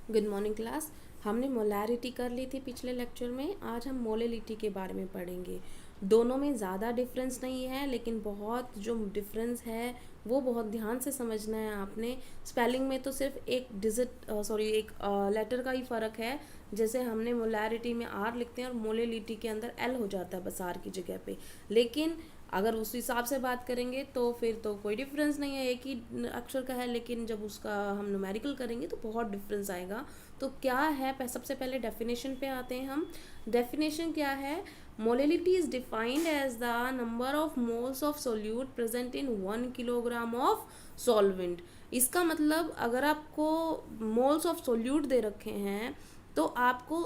Good morning class. हमने molarity कर ली थी पिछले लेक्चर में। आज हम मोलेलिटी के बारे में पढ़ेंगे। दोनों में ज़्यादा डिफरेंस नहीं है, लेकिन बहुत जो डिफरेंस है वो बहुत ध्यान से समझना है आपने। स्पेलिंग में तो सिर्फ एक डिजिट एक लेटर का ही फ़र्क है। जैसे हमने मोलैरिटी में आर लिखते हैं और मोलेलिटी के अंदर एल हो जाता है बस आर की जगह पे। लेकिन अगर उस हिसाब से बात करेंगे तो फिर तो कोई डिफरेंस नहीं है, एक ही अक्षर का है। लेकिन जब उसका हम न्यूमेरिकल करेंगे तो बहुत डिफरेंस आएगा। तो क्या है, सबसे पहले डेफिनेशन पे आते हैं हम। डेफिनेशन क्या है? Molality is defined as the number of moles of solute present in 1 kilogram of solvent. इसका मतलब अगर आपको मोल्स ऑफ सोल्यूट दे रखे हैं तो आपको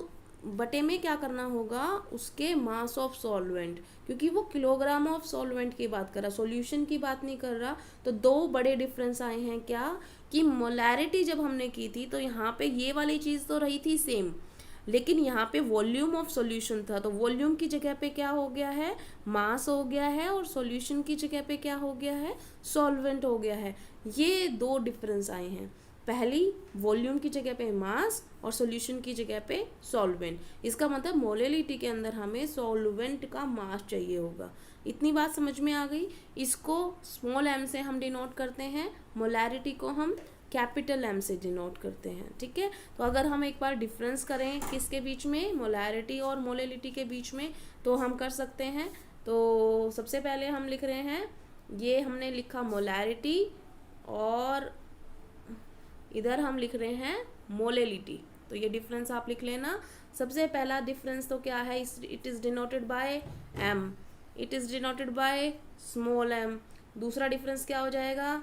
बटे में क्या करना होगा, उसके मास ऑफ सॉल्वेंट, क्योंकि वो किलोग्राम ऑफ सॉल्वेंट की बात कर रहा, सॉल्यूशन की बात नहीं कर रहा। तो दो बड़े डिफरेंस आए हैं। क्या कि मोलैरिटी जब हमने की थी तो यहाँ पे ये वाली चीज़ तो रही थी सेम, लेकिन यहाँ पे वॉल्यूम ऑफ सॉल्यूशन था। तो वॉल्यूम की जगह पे क्या हो गया है, मास हो गया है, और सॉल्यूशन की जगह पे क्या हो गया है, सॉल्वेंट हो गया है। ये दो डिफरेंस आए हैं। पहली, वॉल्यूम की जगह पे मास और सॉल्यूशन की जगह पे सॉल्वेंट। इसका मतलब मोलेलिटी के अंदर हमें सॉल्वेंट का मास चाहिए होगा। इतनी बात समझ में आ गई। इसको स्मॉल एम से हम डिनोट करते हैं, मोलैरिटी को हम कैपिटल एम से डिनोट करते हैं। ठीक है। तो अगर हम एक बार डिफरेंस करें किसके बीच में, मोलैरिटी और मोलेलिटी के बीच में, तो हम कर सकते हैं। तो सबसे पहले हम लिख रहे हैं, ये हमने लिखा मोलैरिटी और इधर हम लिख रहे हैं मोलेलिटी। तो ये डिफरेंस आप लिख लेना। सबसे पहला डिफरेंस तो क्या है, it is denoted by M, it is denoted by small M. दूसरा डिफरेंस क्या हो जाएगा,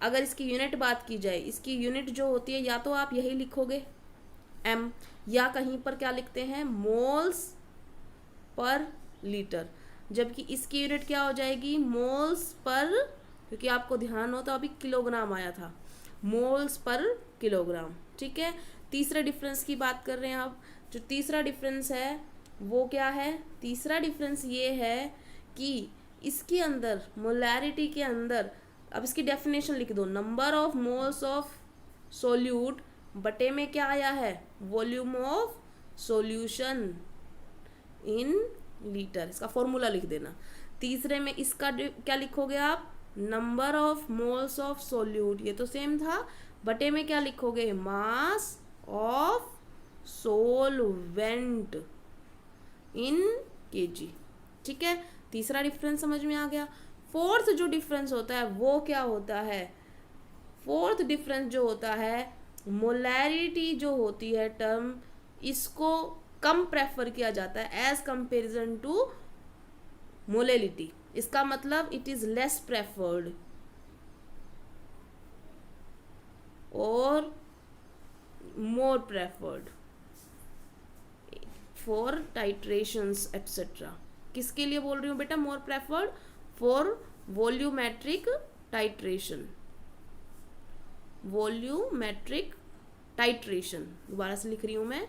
अगर इसकी यूनिट बात की जाए, इसकी यूनिट जो होती है, या तो आप यही लिखोगे एम, या कहीं पर क्या लिखते हैं, मोल्स पर लीटर। जबकि इसकी यूनिट क्या हो जाएगी, मोल्स पर, क्योंकि आपको ध्यान हो तो अभी किलोग्राम आया था, मोल्स पर किलोग्राम। ठीक है। तीसरे डिफरेंस की बात कर रहे हैं आप। जो तीसरा डिफरेंस है वो क्या है, तीसरा डिफरेंस ये है कि इसके अंदर, मोलैरिटी के अंदर, अब इसकी डेफिनेशन लिख दो, number of moles of solute बटे में क्या आया है, volume of solution in litre. इसका फॉर्मूला लिख देना। तीसरे में इसका क्या लिखोगे आप, number of moles of solute, ये तो सेम था। बटे में क्या लिखोगे, mass of solvent in KG. ठीक है। तीसरा डिफरेंस समझ में आ गया। फोर्थ जो डिफरेंस होता है वो क्या होता है, फोर्थ डिफरेंस जो होता है, मोलैरिटी जो होती है टर्म, इसको कम प्रेफर किया जाता है एज कंपेरिजन टू मोलेलिटी। इसका मतलब इट इज लेस प्रेफर्ड और more preferred for titrations etcetera. किसके लिए बोल रही हूँ बेटा, more preferred for volumetric titration, volumetric titration. दोबारा से लिख रही हूँ मैं,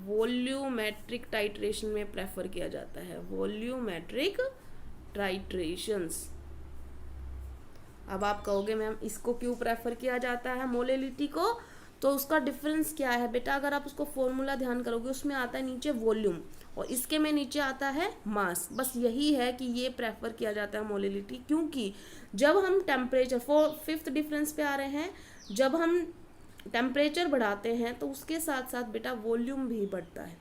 वॉल्यूमेट्रिक टाइट्रेशन में प्रेफर किया जाता है, वॉल्यूमेट्रिक टाइट्रेशंस। अब आप कहोगे मैम इसको क्यों प्रेफर किया जाता है, मोलेलिटी को? तो उसका डिफरेंस क्या है बेटा, अगर आप उसको फॉर्मूला ध्यान करोगे, उसमें आता है नीचे वॉल्यूम और इसके में नीचे आता है मास। बस यही है कि ये प्रेफर किया जाता है मोलेलिटी, क्योंकि जब हम टेम्परेचर, फिफ्थ डिफरेंस पे आ रहे हैं, जब हम टेम्परेचर बढ़ाते हैं तो उसके साथ साथ बेटा वॉल्यूम भी बढ़ता है।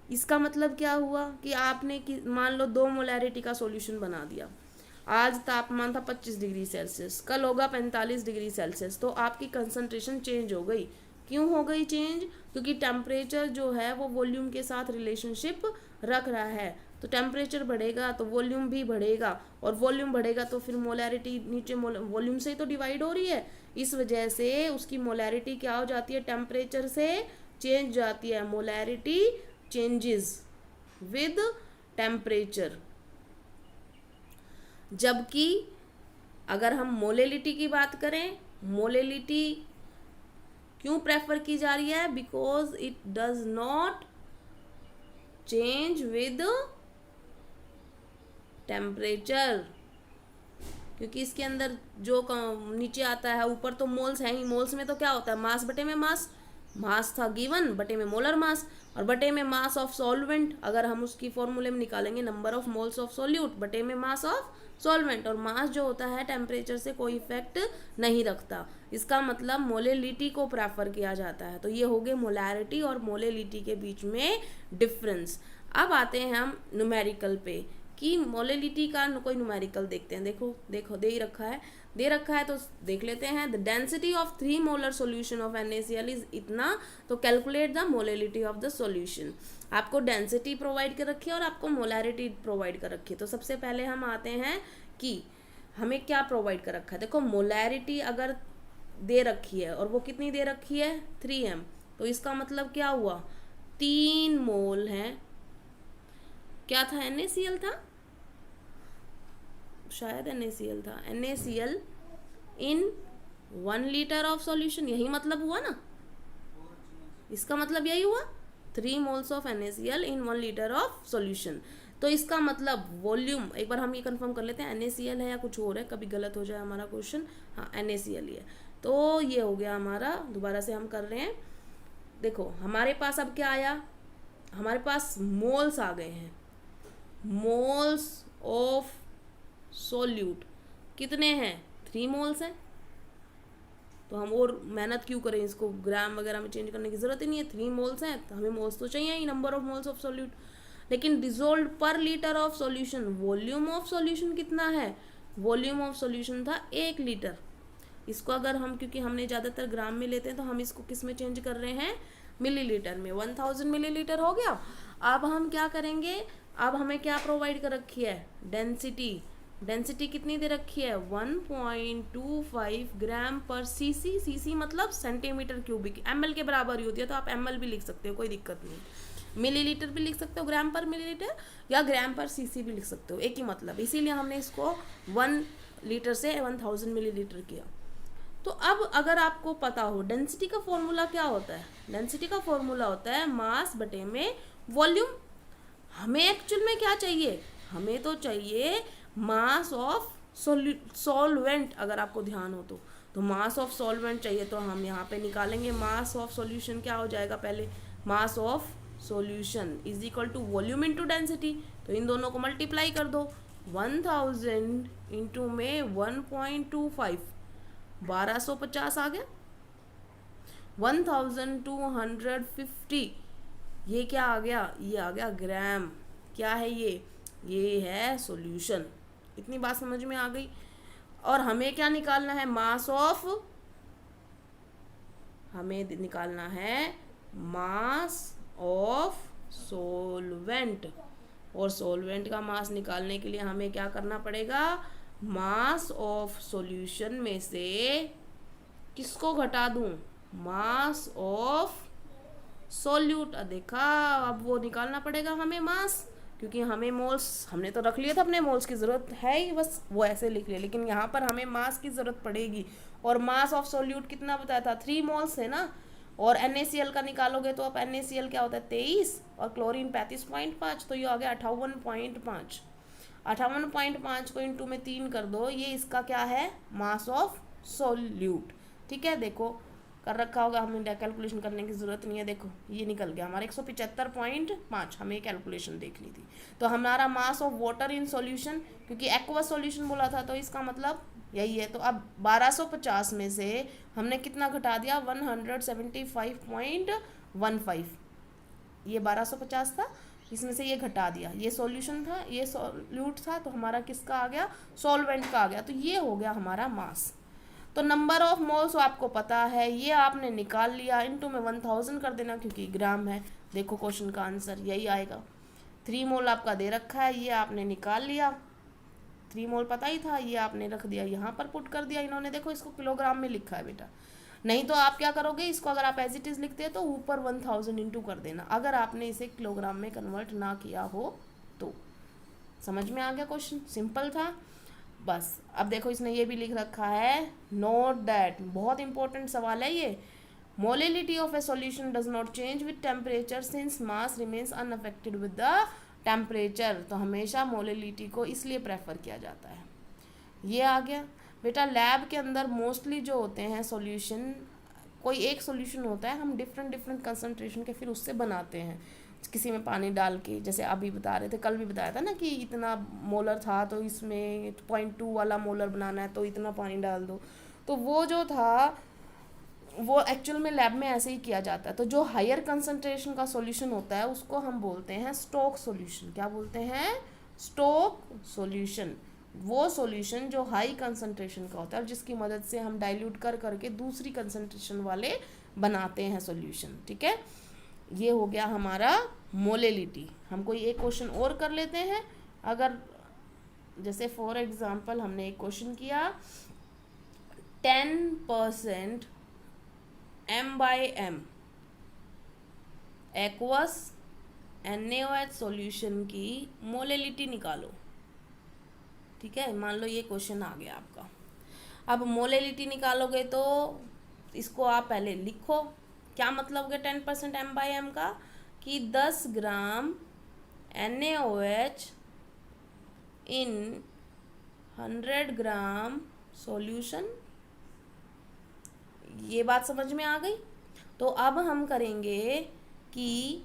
इसका मतलब क्या हुआ कि आपने मान लो 2 मोलैरिटी का सॉल्यूशन बना दिया। आज तापमान था 25 डिग्री सेल्सियस, कल होगा 45 डिग्री सेल्सियस, तो आपकी कंसंट्रेशन चेंज हो गई। क्यों हो गई चेंज? क्योंकि टेम्परेचर जो है वो वॉल्यूम के साथ रिलेशनशिप रख रहा है। तो टेम्परेचर बढ़ेगा तो वॉल्यूम भी बढ़ेगा, और वॉल्यूम बढ़ेगा तो फिर मोलैरिटी नीचे वॉल्यूम से ही तो डिवाइड हो रही है। इस वजह से उसकी मोलैरिटी क्या हो जाती है, टेम्परेचर से चेंज जाती है। Molarity changes with temperature. जबकि अगर हम मोलेलिटी की बात करें, मोलेलिटी क्यों प्रेफर की जा रही है, because it does not change with temperature, क्योंकि इसके अंदर जो नीचे आता है, ऊपर तो मोल्स है ही, मोल्स में तो क्या होता है, मास बटे में मास, मास था गिवन बटे में मोलर मास, और बटे में मास ऑफ सॉल्वेंट, अगर हम उसकी फॉर्मूले में निकालेंगे number of moles of solute बटे में मास ऑफ सॉल्वेंट, और मास जो होता है टेम्परेचर से कोई इफेक्ट नहीं रखता, इसका मतलब मोलेलिटी को प्रेफर किया जाता है। तो ये हो गए मोलैरिटी और मोलेलिटी के बीच में डिफरेंस। अब आते हैं हम न्यूमेरिकल पे कि मोलेलिटी का कोई न्यूमेरिकल देखते हैं। देखो देखो दे ही रखा है तो देख लेते हैं। The density of 3 molar solution of NaCl is इतना, तो calculate the molality of the solution. आपको डेंसिटी प्रोवाइड कर रखी है और आपको मोलैरिटी प्रोवाइड कर रखी है। तो सबसे पहले हम आते हैं कि हमें क्या प्रोवाइड कर रखा है। देखो मोलैरिटी अगर दे रखी है और वो कितनी दे रखी है 3m, तो इसका मतलब क्या हुआ 3 मोल है, क्या था NaCl था, शायद NaCl था, NaCl in 1 litre of solution, यही मतलब हुआ ना, इसका मतलब यही हुआ 3 moles of NaCl in 1 litre of solution. तो इसका मतलब वॉल्यूम, एक बार हम ये कंफर्म कर लेते हैं NaCl है या कुछ और है, कभी गलत हो जाए हमारा क्वेश्चन। हाँ NaCl ही है। तो ये हो गया हमारा, दोबारा से हम कर रहे हैं। देखो हमारे पास अब क्या आया, हमारे पास मोल्स आ गए हैं, मोल्स ऑफ सोल्यूट कितने हैं 3 मोल्स हैं। तो हम और मेहनत क्यों करें, इसको ग्राम वगैरह में चेंज करने की जरूरत ही नहीं है, 3 मोल्स हैं तो हमें मोल्स तो चाहिए ही, number of moles of solute. लेकिन dissolve per litre of solution, volume of solution कितना है, वॉल्यूम ऑफ सॉल्यूशन था 1 लीटर। इसको अगर हम, क्योंकि हमने ज़्यादातर ग्राम में लेते हैं, तो हम इसको किस में चेंज कर रहे हैं, मिलीलीटर में। 1000 मिलीलीटर हो गया। अब हम क्या करेंगे, अब हमें क्या प्रोवाइड कर रखी है, डेंसिटी। डेंसिटी कितनी दे रखी है 1.25 ग्राम पर सीसी, सीसी मतलब सेंटीमीटर क्यूबिक, ml के बराबर ही होती है, तो आप ml भी लिख सकते हो, कोई दिक्कत नहीं। मिलीलीटर भी लिख सकते हो, ग्राम पर मिलीलीटर, या ग्राम पर सीसी भी लिख सकते हो, एक ही मतलब, इसीलिए हमने इसको 1 लीटर से 1000 मिलीलीटर किया। तो अब अगर आपको पता हो डेंसिटी का फॉर्मूला क्या होता है, डेंसिटी का फॉर्मूला होता है मास बटे में वॉल्यूम। हमें एक्चुअल में क्या चाहिए, हमें तो चाहिए मास ऑफ सॉल्वेंट, अगर आपको ध्यान हो तो मास ऑफ सॉल्वेंट चाहिए। तो हम यहाँ पे निकालेंगे मास ऑफ सॉल्यूशन, क्या हो जाएगा पहले, mass of solution is equal to volume into density. तो इन दोनों को मल्टीप्लाई कर दो, 1000 इंटू में 1.25, 1250 आ गया, 1250, ये क्या आ गया, ये आ गया ग्राम। क्या है ये है सॉल्यूशन। इतनी बात समझ में आ गई। और हमें क्या निकालना है, मास ऑफ, हमें निकालना है मास ऑफ सॉल्वेंट। और सॉल्वेंट का मास निकालने के लिए हमें क्या करना पड़ेगा, मास ऑफ सॉल्यूशन में से किसको घटा दूं, मास ऑफ सोल्यूट। देखा, अब वो निकालना पड़ेगा हमें मास, क्योंकि हमें मोल्स, हमने तो रख लिया था, अपने मोल्स की ज़रूरत है ही, बस वो ऐसे लिख लिया, लेकिन यहाँ पर हमें मास की ज़रूरत पड़ेगी। और मास ऑफ सोल्यूट कितना बताया था, 3 मोल्स है ना। और NaCl का निकालोगे तो अब NaCl क्या होता है 23 और क्लोरीन 35.5, तो ये आ गया 58.5। 58.5 को इंटू में 3 कर दो, ये इसका क्या है, मास ऑफ सोल्यूट। ठीक है, देखो कर रखा होगा, हमें कैलकुलेशन करने की ज़रूरत नहीं है। देखो ये निकल गया हमारा 175.5, हमें कैलकुलेशन देख ली थी। तो हमारा mass of water in solution, क्योंकि एक्वस सॉल्यूशन बोला था, तो इसका मतलब यही है। तो अब 1250 में से हमने कितना घटा दिया, 175.15, ये 1250 था, इसमें से ये घटा दिया, ये सॉल्यूशन था, ये सॉल्यूट था, तो हमारा किसका आ गया, सॉल्वेंट का आ गया। तो ये हो गया हमारा मास। तो नंबर ऑफ मोल्स आपको पता है, ये आपने निकाल लिया, इनटू में 1000 कर देना, क्योंकि ग्राम है। देखो क्वेश्चन का आंसर यही आएगा। 3 मोल आपका दे रखा है, ये आपने निकाल लिया, 3 मोल पता ही था, ये आपने रख दिया, यहाँ पर पुट कर दिया इन्होंने। देखो इसको किलोग्राम में लिखा है बेटा, नहीं तो आप क्या करोगे, इसको अगर आप एज इट इज़ लिखते हैं तो ऊपर 1000 इंटू कर देना, अगर आपने इसे किलोग्राम में कन्वर्ट ना किया हो तो। समझ में आ गया क्वेश्चन, सिंपल था बस। अब देखो इसने ये भी लिख रखा है, नोट दैट, बहुत इंपॉर्टेंट सवाल है ये, molality of A solution does not change with temperature since mass remains unaffected with the temperature. तो हमेशा मोलिलिटी को इसलिए प्रेफर किया जाता है, ये आ गया बेटा। लैब के अंदर मोस्टली जो होते हैं सॉल्यूशन, कोई एक सॉल्यूशन होता है, हम डिफरेंट डिफरेंट कंसंट्रेशन के फिर उससे बनाते हैं, किसी में पानी डाल के, जैसे अभी बता रहे थे, कल भी बताया था ना कि इतना मोलर था तो इसमें 0.2 वाला मोलर बनाना है तो इतना पानी डाल दो। तो वो जो था वो एक्चुअल में लैब में ऐसे ही किया जाता है। तो जो हायर कंसंट्रेशन का सॉल्यूशन होता है उसको हम बोलते हैं स्टोक सॉल्यूशन। क्या बोलते हैं? Stock solution. वो सॉल्यूशन जो हाई कंसंट्रेशन का होता है और जिसकी मदद से हम डाइल्यूट कर करके दूसरी कंसंट्रेशन वाले बनाते हैं सॉल्यूशन। ठीक है, ये हो गया हमारा मोलेलिटी। हम कोई एक क्वेश्चन और कर लेते हैं। अगर जैसे फॉर एग्जांपल हमने एक क्वेश्चन किया 10% m/m एक्वस NaOH सॉल्यूशन की मोलेलिटी निकालो। ठीक है, मान लो ये क्वेश्चन आ गया आपका। अब मोलेलिटी निकालोगे तो इसको आप पहले लिखो। क्या मतलब है 10% m/m का? कि 10 ग्राम NaOH इन 100 ग्राम सॉल्यूशन। ये बात समझ में आ गई? तो अब हम करेंगे कि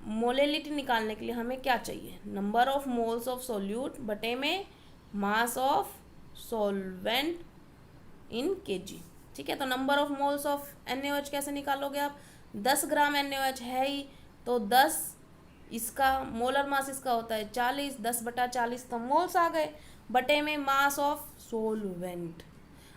मोलेलिटी निकालने के लिए हमें क्या चाहिए? Number of moles of solute बटे में mass of solvent in KG. ठीक है, तो number of moles of NaOH कैसे निकालोगे आप? 10 ग्राम NaOH है ही, तो 10 इसका मोलर मास इसका होता है 40, 10/40 तो मोल्स आ गए, बटे में मास ऑफ सोलवेंट।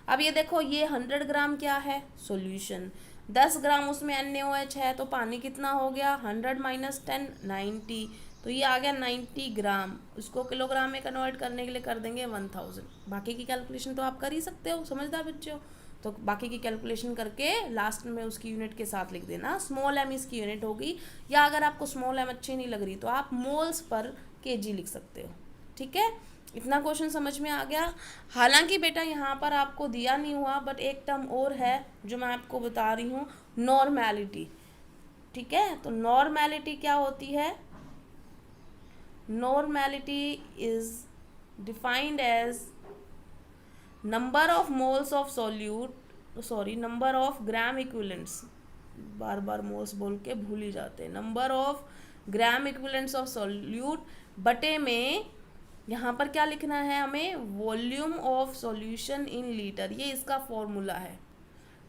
अब ये देखो, ये 100 ग्राम क्या है? सॉल्यूशन। 10 ग्राम उसमें NaOH है, तो पानी कितना हो गया? 100 माइनस 10 90, तो ये आ गया 90 ग्राम। उसको किलोग्राम में कन्वर्ट करने के लिए कर देंगे 1000। बाकी की कैलकुलेशन तो आप कर ही सकते हो, समझदार बच्चे हो। तो बाकी की कैलकुलेशन करके लास्ट में उसकी यूनिट के साथ लिख देना। स्मॉल m इसकी यूनिट होगी, या अगर आपको स्मॉल m अच्छी नहीं लग रही तो आप मोल्स पर kg लिख सकते हो। ठीक है, इतना क्वेश्चन समझ में आ गया। हालांकि बेटा यहाँ पर आपको दिया नहीं हुआ, बट एक टर्म और है जो मैं आपको बता रही हूँ, नॉर्मैलिटी। ठीक है, तो नॉर्मैलिटी क्या होती है? Normality is defined as number of moles of solute, sorry number of gram equivalents, बार बार मोल्स बोल के भूल ही जाते हैं, number of gram equivalents of solute बटे में यहाँ पर क्या लिखना है हमें? Volume of solution in litre. ये इसका फॉर्मूला है।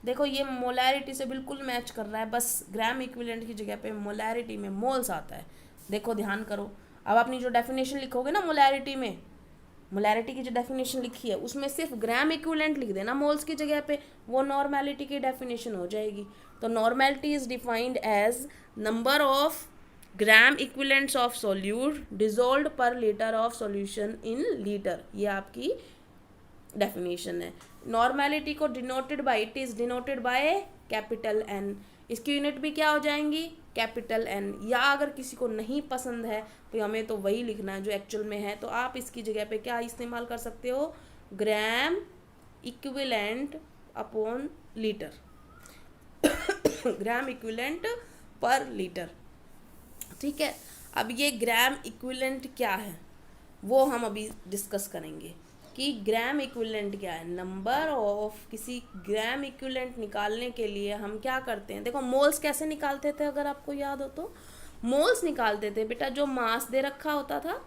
देखो ये मोलैरिटी से बिल्कुल मैच कर रहा है, बस ग्राम इक्विवेलेंट की जगह पे मोलैरिटी में मोल्स आता है। देखो ध्यान करो, अब अपनी जो डेफिनेशन लिखोगे ना मोलैरिटी में, मोलैरिटी की जो डेफिनेशन लिखी है उसमें सिर्फ ग्राम इक्विवेलेंट लिख देना मोल्स की जगह पे, वो नॉर्मैलिटी की डेफिनेशन हो जाएगी। तो normality is defined as number of gram equivalents of solute dissolved per litre of solution in litre. ये आपकी डेफिनेशन है। नॉर्मैलिटी को denoted by, it is denoted by capital N। इसकी यूनिट भी क्या हो जाएंगी? Capital N। या अगर किसी को नहीं पसंद है तो हमें तो वही लिखना है जो एक्चुअल में है, तो आप इसकी जगह पे क्या इस्तेमाल कर सकते हो? Gram equivalent upon litre gram equivalent पर लीटर। ठीक है, अब ये ग्राम इक्विवेलेंट क्या है वो हम अभी डिस्कस करेंगे कि ग्राम इक्विवेलेंट क्या है। नंबर ऑफ किसी ग्राम इक्विवेलेंट निकालने के लिए हम क्या करते हैं? देखो मोल्स कैसे निकालते थे, अगर आपको याद हो तो मोल्स निकालते थे बेटा, जो मास दे रखा होता था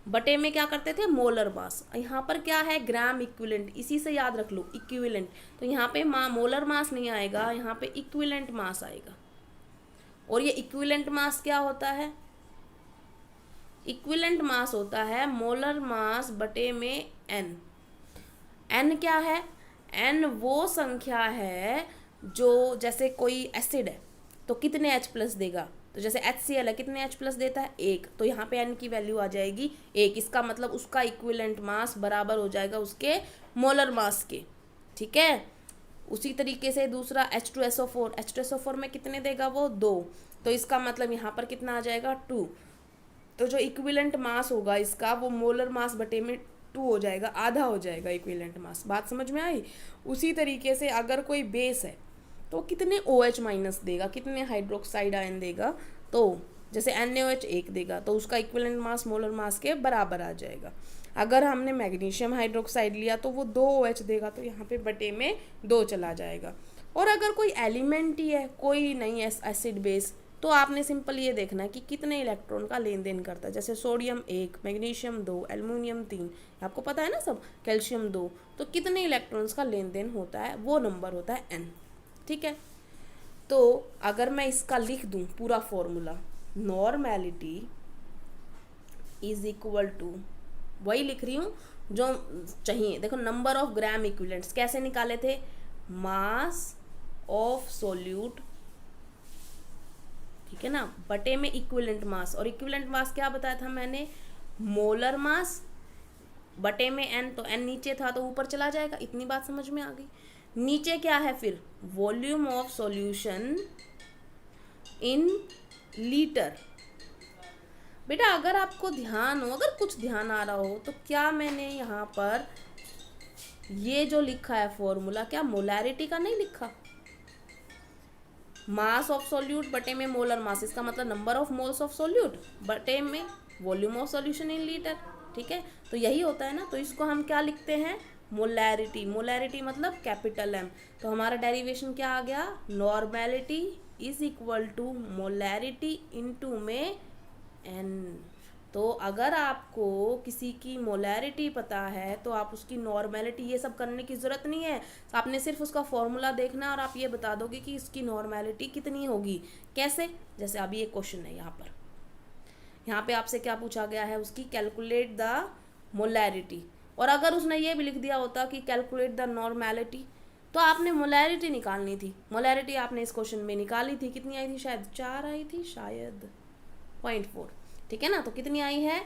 बटे में क्या करते थे? Molar mass. यहाँ पर क्या है? ग्राम इक्विवेलेंट, इसी से याद रख लो इक्विवेलेंट। तो यहाँ पे मोलर मास नहीं आएगा, यहाँ पे इक्विवेलेंट मास आएगा। और ये इक्विवेलेंट मास क्या होता है? इक्विवेलेंट मास होता है मोलर मास बटे में N। N क्या है? N वो संख्या है जो, जैसे कोई एसिड है तो कितने H प्लस देगा, तो जैसे HCl है कितने H प्लस देता है? 1, तो यहाँ पे N की वैल्यू आ जाएगी 1। इसका मतलब उसका इक्विवेलेंट मास बराबर हो जाएगा उसके मोलर मास के। ठीक है, उसी तरीके से दूसरा H2SO4, H2SO4 में कितने देगा वो? 2, तो इसका मतलब यहाँ पर कितना आ जाएगा? 2। तो जो इक्विवेलेंट मास होगा इसका वो मोलर मास बटे में 2 हो जाएगा, आधा हो जाएगा इक्विवेलेंट मास। बात समझ में आई? उसी तरीके से अगर कोई बेस है तो कितने OH माइनस देगा, कितने हाइड्रोक्साइड आयन देगा? तो जैसे NaOH 1 देगा तो उसका इक्विवेलेंट मास मोलर मास के बराबर आ जाएगा। अगर हमने मैग्नीशियम हाइड्रोक्साइड लिया तो वो 2 OH देगा, तो यहाँ पे बटे में 2 चला जाएगा। और अगर कोई एलिमेंट ही है, कोई नहीं एसिड बेस, तो आपने सिंपल ये देखना है कि कितने इलेक्ट्रॉन का लेन देन करता है। जैसे सोडियम 1, मैग्नीशियम 2, एल्युमिनियम 3, आपको पता है ना सब, कैल्शियम 2, तो कितने इलेक्ट्रॉन्स का लेन देन होता है, वो नंबर होता है n। ठीक है, तो अगर मैं इसका लिख दूं पूरा formula, normality is equal to, वही लिख रही हूँ जो चाहिए। देखो नंबर ऑफ ग्राम इक्विवेलेंट्स कैसे निकाले थे, मास ऑफ सोल्यूट, ठीक है ना, बटे में इक्विवेलेंट मास। और इक्विवेलेंट मास क्या बताया था मैंने, मोलर मास बटे में n, तो n नीचे था तो ऊपर चला जाएगा। इतनी बात समझ में आ गई। नीचे क्या है फिर, volume of solution in litre. बेटा अगर आपको ध्यान हो, अगर कुछ ध्यान आ रहा हो, तो क्या मैंने यहाँ पर ये जो लिखा है फॉर्मूला, क्या मोलैरिटी का नहीं लिखा, मास ऑफ सोल्यूट बटे में मोलर मास, इसका मतलब number of moles of solute बटे में volume of solution in litre. ठीक है, तो यही होता है ना, तो इसको हम क्या लिखते हैं, मोलैरिटी। मोलैरिटी मतलब कैपिटल M। तो हमारा डेरिवेशन क्या आ गया, normality is equal to molarity into में n। तो अगर आपको किसी की मोलैरिटी पता है तो आप उसकी नॉर्मेलिटी, ये सब करने की ज़रूरत नहीं है, आपने सिर्फ उसका फॉर्मूला देखना है और आप ये बता दोगे कि इसकी नॉर्मेलिटी कितनी होगी। कैसे, जैसे अभी एक क्वेश्चन है यहाँ पर, यहाँ पे आपसे क्या पूछा गया है, उसकी कैलकुलेट द मोलैरिटी। और अगर उसने ये भी लिख दिया होता कि कैलकुलेट द नॉर्मेलिटी, तो आपने मोलैरिटी निकालनी थी। मोलैरिटी आपने इस क्वेश्चन में निकाली थी, कितनी आई थी, शायद 4 आई थी, शायद 0.4। ठीक है ना, तो कितनी आई है,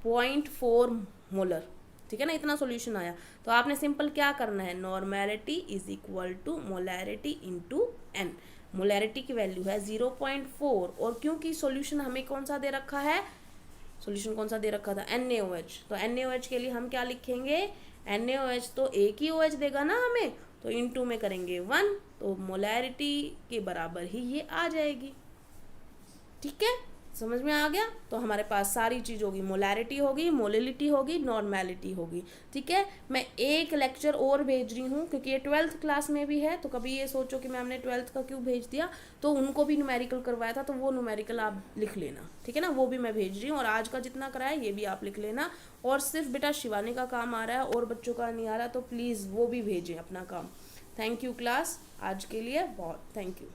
0.4 मोलर। ठीक है ना, इतना सॉल्यूशन आया। तो आपने सिंपल क्या करना है, normality is equal to molarity into n। Molarity की वैल्यू है 0.4, और क्योंकि सॉल्यूशन हमें कौन सा दे रखा है, सॉल्यूशन कौन सा दे रखा था, NaOH। तो NaOH के लिए हम क्या लिखेंगे, NaOH तो एक ही OH देगा ना हमें, तो इनटू में करेंगे 1, तो मोलैरिटी के बराबर ही ये आ जाएगी। ठीक है, समझ में आ गया। तो हमारे पास सारी चीज़ होगी, मोलैरिटी होगी, मोलिलिटी होगी, नॉर्मेलिटी होगी। ठीक है, मैं एक लेक्चर और भेज रही हूँ क्योंकि ये 12th क्लास में भी है, तो कभी ये सोचो कि मैम ने 12th का क्यों भेज दिया, तो उनको भी न्यूमेरिकल करवाया था, तो वो न्यूमेरिकल आप लिख लेना। ठीक है ना, वो भी मैं भेज रही हूँ, और आज का जितना कराया ये भी आप लिख लेना। और सिर्फ बेटा शिवानी का काम आ रहा है और बच्चों का नहीं आ रहा, तो प्लीज़ वो भी भेजें अपना काम। थैंक यू क्लास, आज के लिए बहुत थैंक यू।